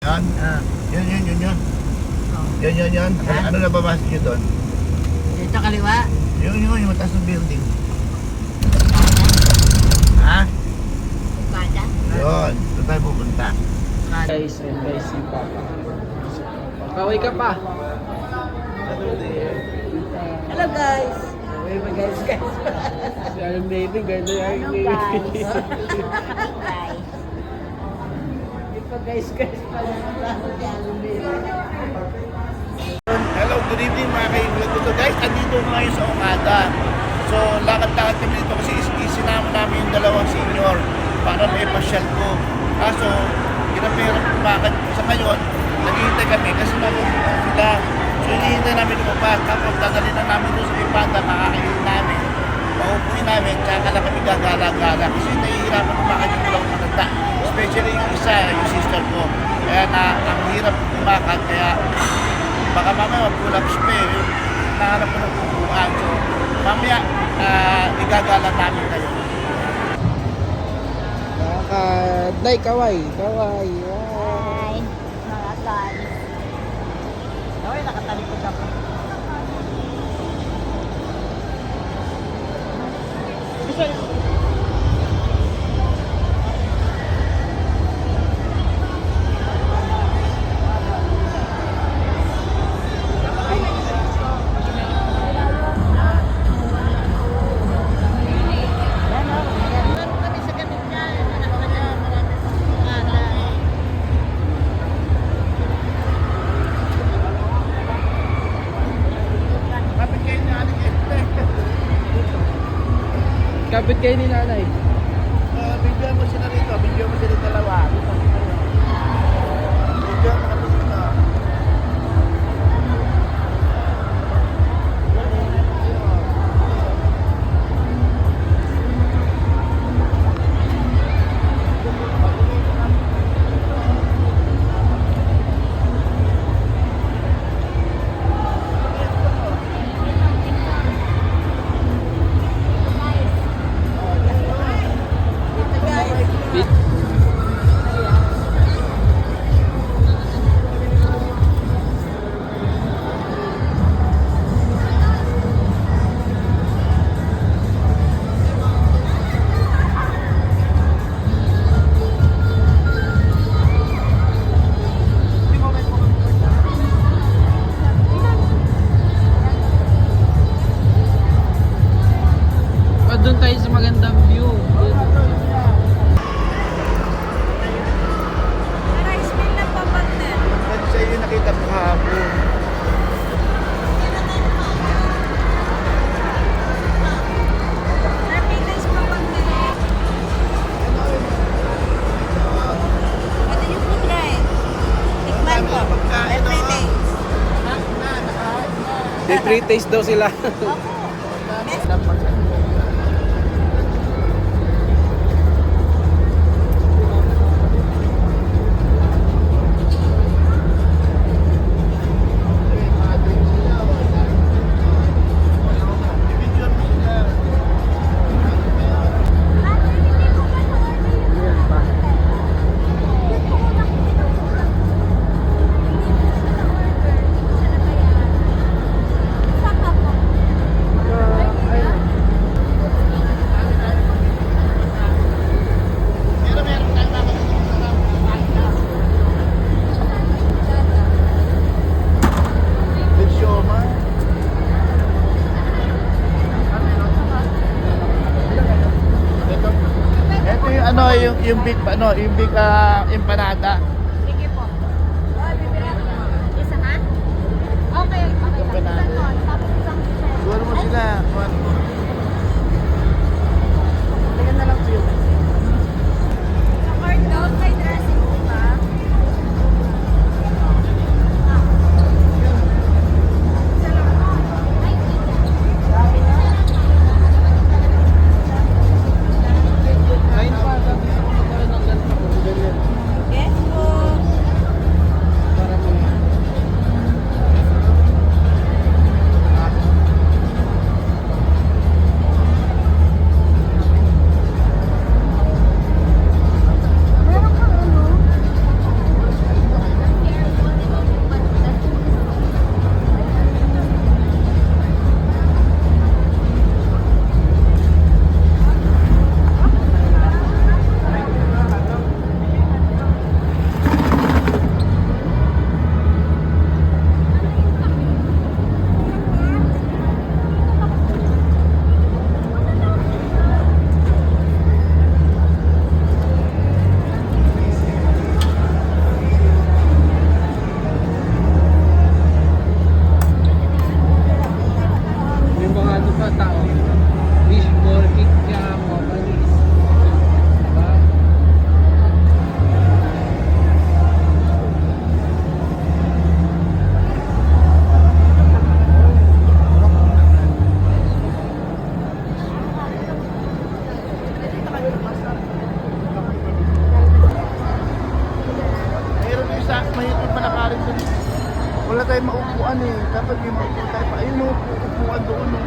Yan. Yun. Oh. Yan. Ano na babasa nyo doon? Dito kaliwa. Yung mataas ng building. Ha? Kada. Yun. Doon tayo pupunta. Guys, and guys, si Papa. Kaway ka pa. Hello guys. Kaway pa guys. Si Alan Baby, ganda yan. Guys, pala si Alan Baby. Hello, good evening mga kaibigan ko. Guys, andito ngayon sa Okada. So, lakad-lakad kami dito kasi isinama namin yung dalawang senior para may pasyal ko. Kaso, kinapera kumakad sa ngayon, naghihintay kami kasi magugulan sila. So, hinihintay namin lumabas. Tapos, dadalhin na namin doon sa Ipanda, makakainin namin. Paupuin namin, tsaka lang kami gagala-gala. Kasi nahihirapan kumakad yung dalawang matanda. Especially yung isa, yung sister ko. Kaya ang hirap kumakad, kaya baka mamaya mag-collapse pa eh. Nahanap ko ng upuan. So, mamaya, igagala namin kayo. Nay, kaway. Hi, mga guys. Kaway, nakatalikod ako. Kapit kayo na Kapit kayo ni nanay. video mo sila rito. Video mo sila dalawa. Video mo kami dito. Doon tayo sa magandang view. Kasi sa iyo nakita ko kahapon. May free taste daw sila. Yung big empanada. Sige po. Bibigyan ko. Isa ha? Okay. Empanada. Tapos isang Siguro mo sila. Tingnan na lang siyo. Sa corn dog, may dressing po ba? Kain pa. Sabi ko magkaroon ng ganito. Yes po. mahirap palakarin doon. Wala tayong maupuan eh. Dapat may maupuan tayo pa. Ayun, upuan doon. No?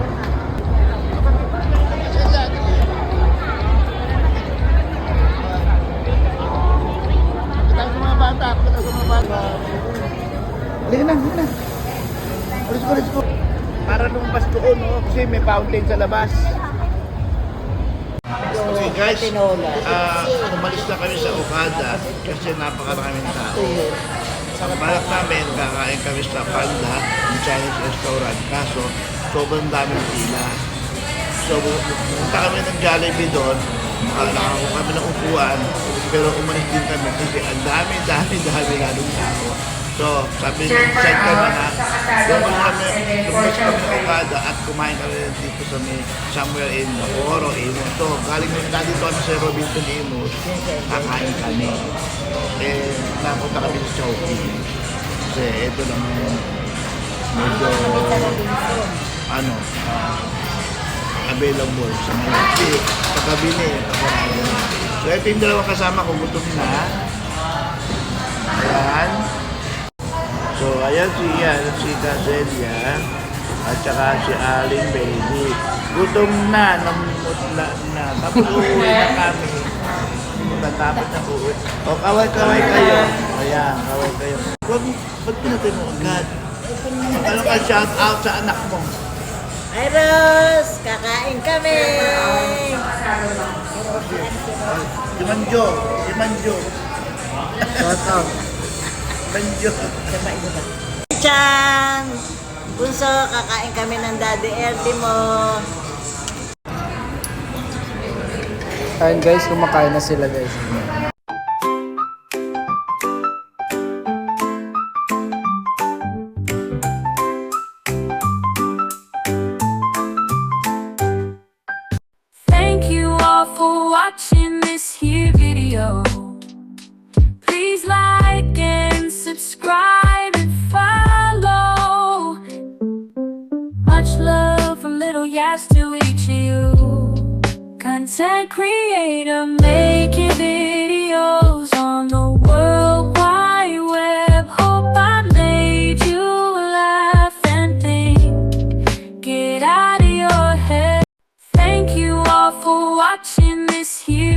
Tayo sa mga bata. Tayo sa mga bata. Halika na, halika na. Let's go. Para lumabas doon, no? Kasi may fountain sa labas. Okay guys, umalis na kami sa Okada kasi napakaraming tao. Sa balak namin, kakain kami sa Panda, yung Chinese restaurant. Kaso, sobrang daming pila. So, punta kami ng Jollibee doon. Nakako kami ng upuan. Pero umalis din kami kasi ang dami lalong tao. So, sabi niya, side ka na na. Lumabas kami ng Okada at kumain kami dito sa may somewhere in Bacooro, Imus. So, galing dito kami sa Robinson Imus, kakain kami. Eh, napunta kami sa Chowking. Kasi ito lang medyo, available sa Malaki. Sa kabini, so, ito yung dalawang kasama ko, gutom na. Ayan. So, ayan si Caselia at saka si Aling Baby. Gutom na, namutla na. Tapos uuwi na kami. Tatapos na uuwi. O, kaway kayo. Ayan, kaway kayo. Ba't pinatay mo agad? Ano ka shout out sa anak mo? Hi, Rose! Kakain kami! Si Manjo. Shout out. Manjo. Chan! Bunso, kakain kami ng Daddy Erdi mo. Ayun guys, kumakain na sila guys. Thank you all for watching this here video. Please like and subscribe and follow. Much love from Little Yas to each of you. Content creator making videos on the World Wide Web. Hope I made you laugh and think. Get out of your head. Thank you all for watching this here